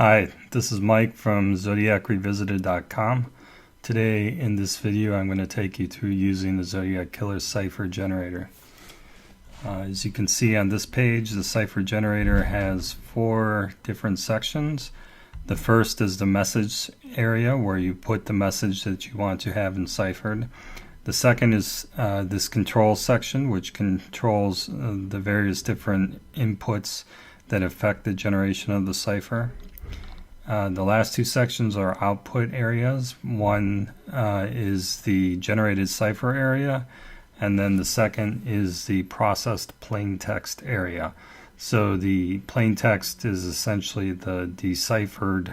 Hi, this is Mike from ZodiacRevisited.com. Today in this video I'm going to take you through using the Zodiac Killer Cipher Generator. As you can see on this page, the Cipher Generator has 4 different sections. The first is the message area where you put the message that you want to have enciphered. The second is this control section, which controls the various different inputs that affect the generation of the cipher. The last 2 sections are output areas. One is the generated cipher area, and then the second is the processed plain text area. So the plain text is essentially the deciphered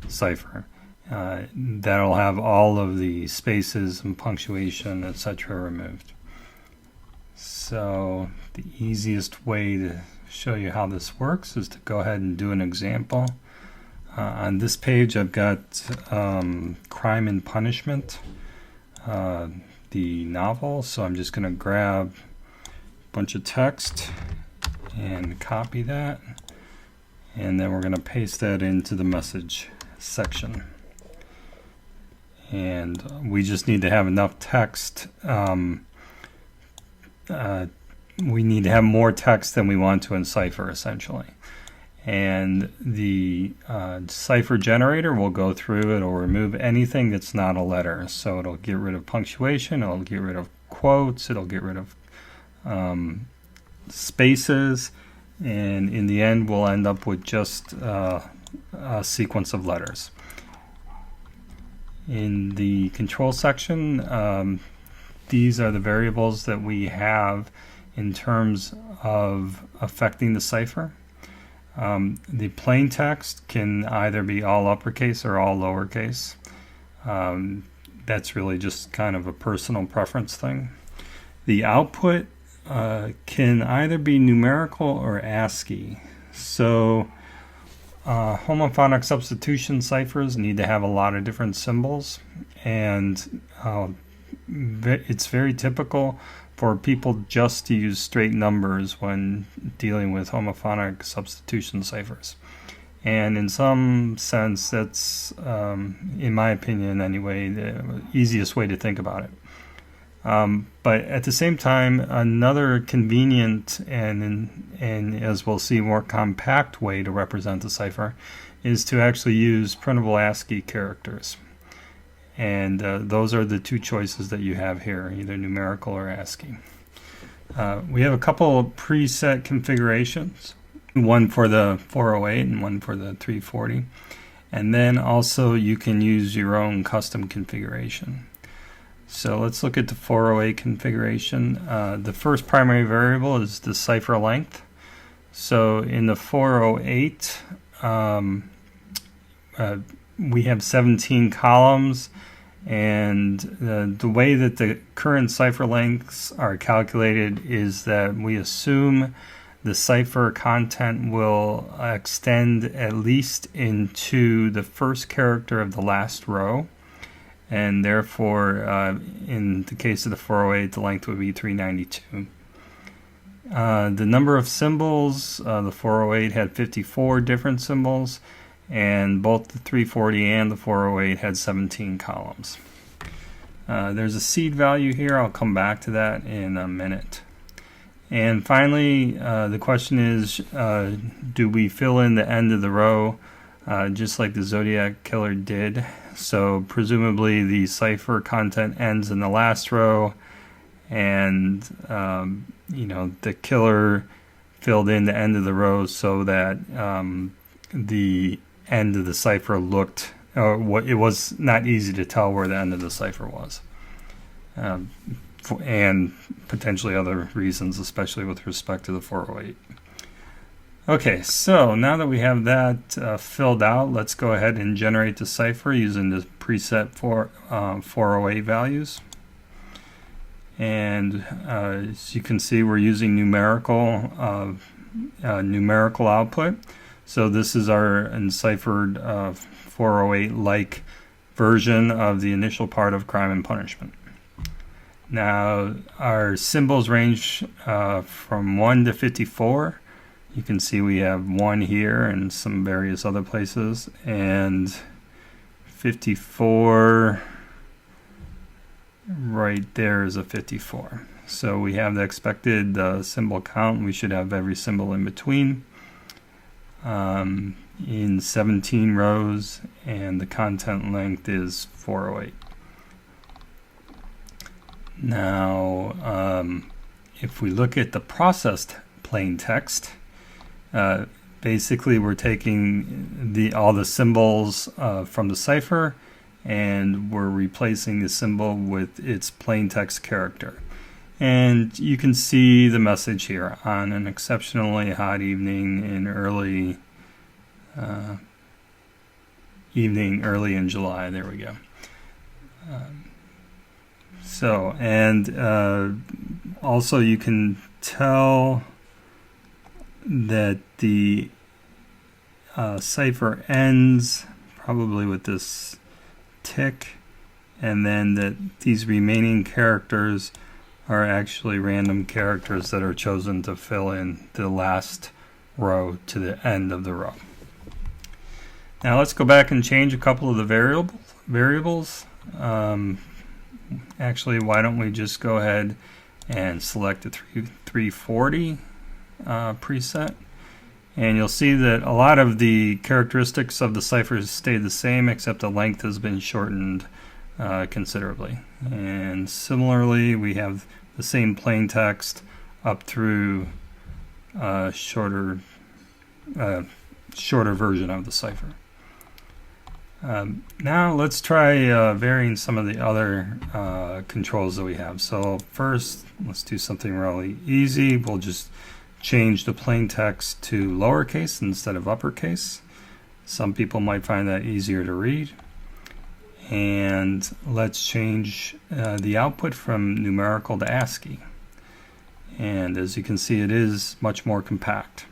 cipher. That'll have all of the spaces and punctuation, etc. removed. So the easiest way to show you how this works is to go ahead and do an example. On this page I've got Crime and Punishment, the novel, so I'm just going to grab a bunch of text and copy that, and then we're going to paste that into the message section. And we just need to have enough text. We need to have more text than we want to encipher, essentially. And the cipher generator will go through, it'll remove anything that's not a letter. So it'll get rid of punctuation, it'll get rid of quotes, it'll get rid of spaces, and in the end we'll end up with just a sequence of letters. In the control section, these are the variables that we have in terms of affecting the cipher. The plain text can either be all uppercase or all lowercase. That's really just kind of a personal preference thing. The output can either be numerical or ASCII. So homophonic substitution ciphers need to have a lot of different symbols, and it's very typical for people just to use straight numbers when dealing with homophonic substitution ciphers. And in some sense, that's, in my opinion anyway, the easiest way to think about it. But at the same time, another convenient and as we'll see, more compact way to represent the cipher is to actually use printable ASCII characters. And those are the 2 choices that you have here, either numerical or ASCII. We have a couple of preset configurations, one for the 408 and one for the 340. And then also you can use your own custom configuration. So let's look at the 408 configuration. The first primary variable is the cipher length. So in the 408, we have 17 columns, and the way that the current cipher lengths are calculated is that we assume the cipher content will extend at least into the first character of the last row, and therefore in the case of the 408 the length would be 392. The number of symbols, the 408 had 54 different symbols, and both the 340 and the 408 had 17 columns. There's a seed value here. I'll come back to that in a minute. And finally, the question is, do we fill in the end of the row just like the Zodiac Killer did? So presumably the cipher content ends in the last row, and the killer filled in the end of the row so that the end of the cipher looked, it was not easy to tell where the end of the cipher was, and potentially other reasons, especially with respect to the 408. Okay, so now that we have that filled out, let's go ahead and generate the cipher using the preset 408 values. And as you can see, we're using numerical output. So this is our enciphered 408-like version of the initial part of Crime and Punishment. Now our symbols range from 1 to 54. You can see we have 1 here and some various other places, and 54 right there is a 54. So we have the expected symbol count. We should have every symbol in between in 17 rows, and the content length is 408. Now, if we look at the processed plain text, basically we're taking all the symbols from the cipher, and we're replacing the symbol with its plain text character. And you can see the message here: on an exceptionally hot evening in early in July. There we go. Also you can tell that the cipher ends probably with this tick, and then that these remaining characters are actually random characters that are chosen to fill in the last row to the end of the row. Now let's go back and change a couple of the variables. Actually, why don't we just go ahead and select the 340 preset, and you'll see that a lot of the characteristics of the ciphers stay the same, except the length has been shortened considerably. And similarly, we have the same plain text up through shorter version of the cipher. Now let's try varying some of the other controls that we have. So first, let's do something really easy. We'll just change the plain text to lowercase instead of uppercase. Some people might find that easier to read. And let's change the output from numerical to ASCII. And as you can see, it is much more compact.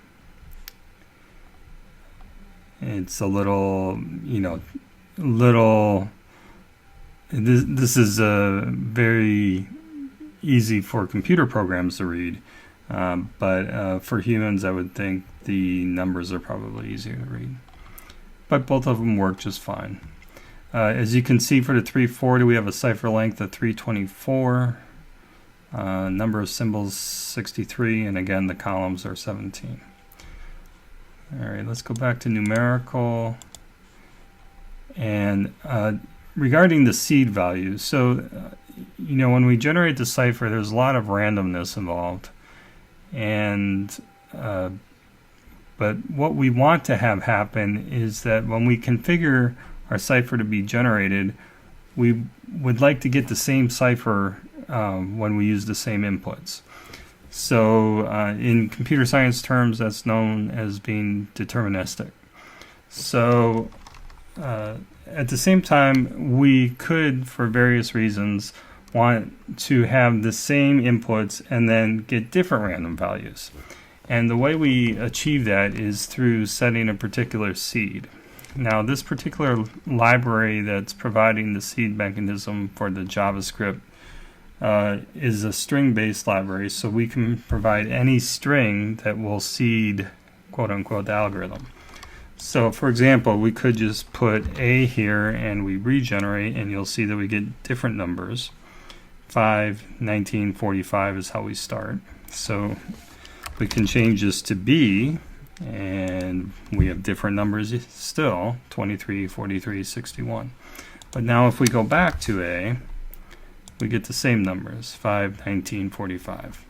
It's a little, this is very easy for computer programs to read, but for humans, I would think the numbers are probably easier to read. But both of them work just fine. As you can see, for the 340, we have a cipher length of 324, number of symbols 63, and again, the columns are 17. All right, let's go back to numerical. And regarding the seed values, so when we generate the cipher, there's a lot of randomness involved, and but what we want to have happen is that when we configure our cipher to be generated, we would like to get the same cipher when we use the same inputs. So in computer science terms, that's known as being deterministic. So at the same time, we could, for various reasons, want to have the same inputs and then get different random values. And the way we achieve that is through setting a particular seed. Now, this particular library that's providing the seed mechanism for the JavaScript is a string-based library, so we can provide any string that will seed, quote-unquote, the algorithm. So, for example, we could just put A here and we regenerate, and you'll see that we get different numbers. 5, 19, 45 is how we start. So we can change this to B, and we have different numbers still, 23, 43, 61. But now if we go back to A, we get the same numbers, 5, 19, 45.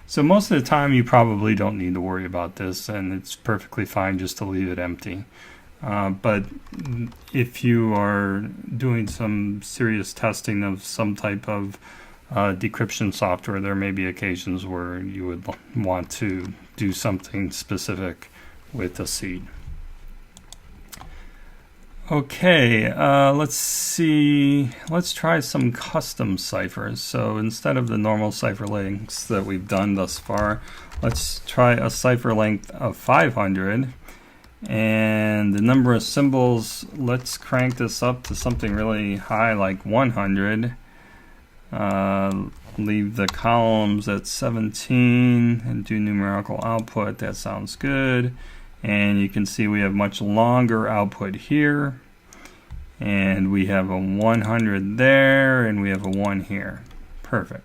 So most of the time you probably don't need to worry about this, and it's perfectly fine just to leave it empty. But if you are doing some serious testing of some type of decryption software, there may be occasions where you would want to do something specific with a seed. Okay, let's see. Let's try some custom ciphers. So instead of the normal cipher lengths that we've done thus far, let's try a cipher length of 500. And the number of symbols, let's crank this up to something really high like 100. leave the columns at 17 and do numerical output. That sounds good. And you can see we have much longer output here, and we have a 100 there, and we have a 1 here. Perfect.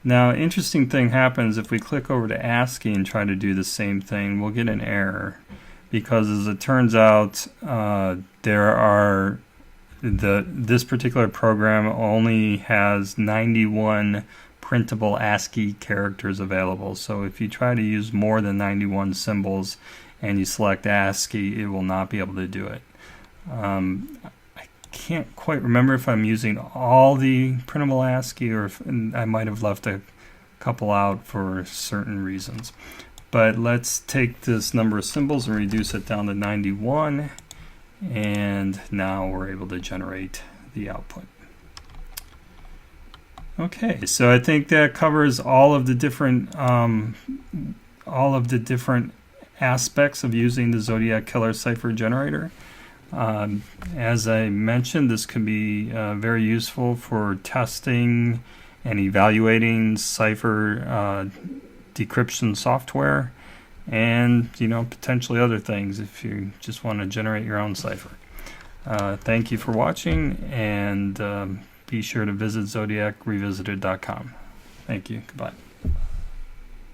Now, interesting thing happens if we click over to ASCII and try to do the same thing. We'll get an error because, as it turns out, this particular program only has 91 printable ASCII characters available. So if you try to use more than 91 symbols and you select ASCII, it will not be able to do it. I can't quite remember if I'm using all the printable ASCII or if I might have left a couple out for certain reasons. But let's take this number of symbols and reduce it down to 91, and now we're able to generate the output. Okay, so I think that covers all of the different aspects of using the Zodiac Killer Cipher Generator. As I mentioned, this can be very useful for testing and evaluating cipher decryption software, and potentially other things if you just want to generate your own cipher. Thank you for watching, and be sure to visit zodiacrevisited.com. Thank you. Goodbye.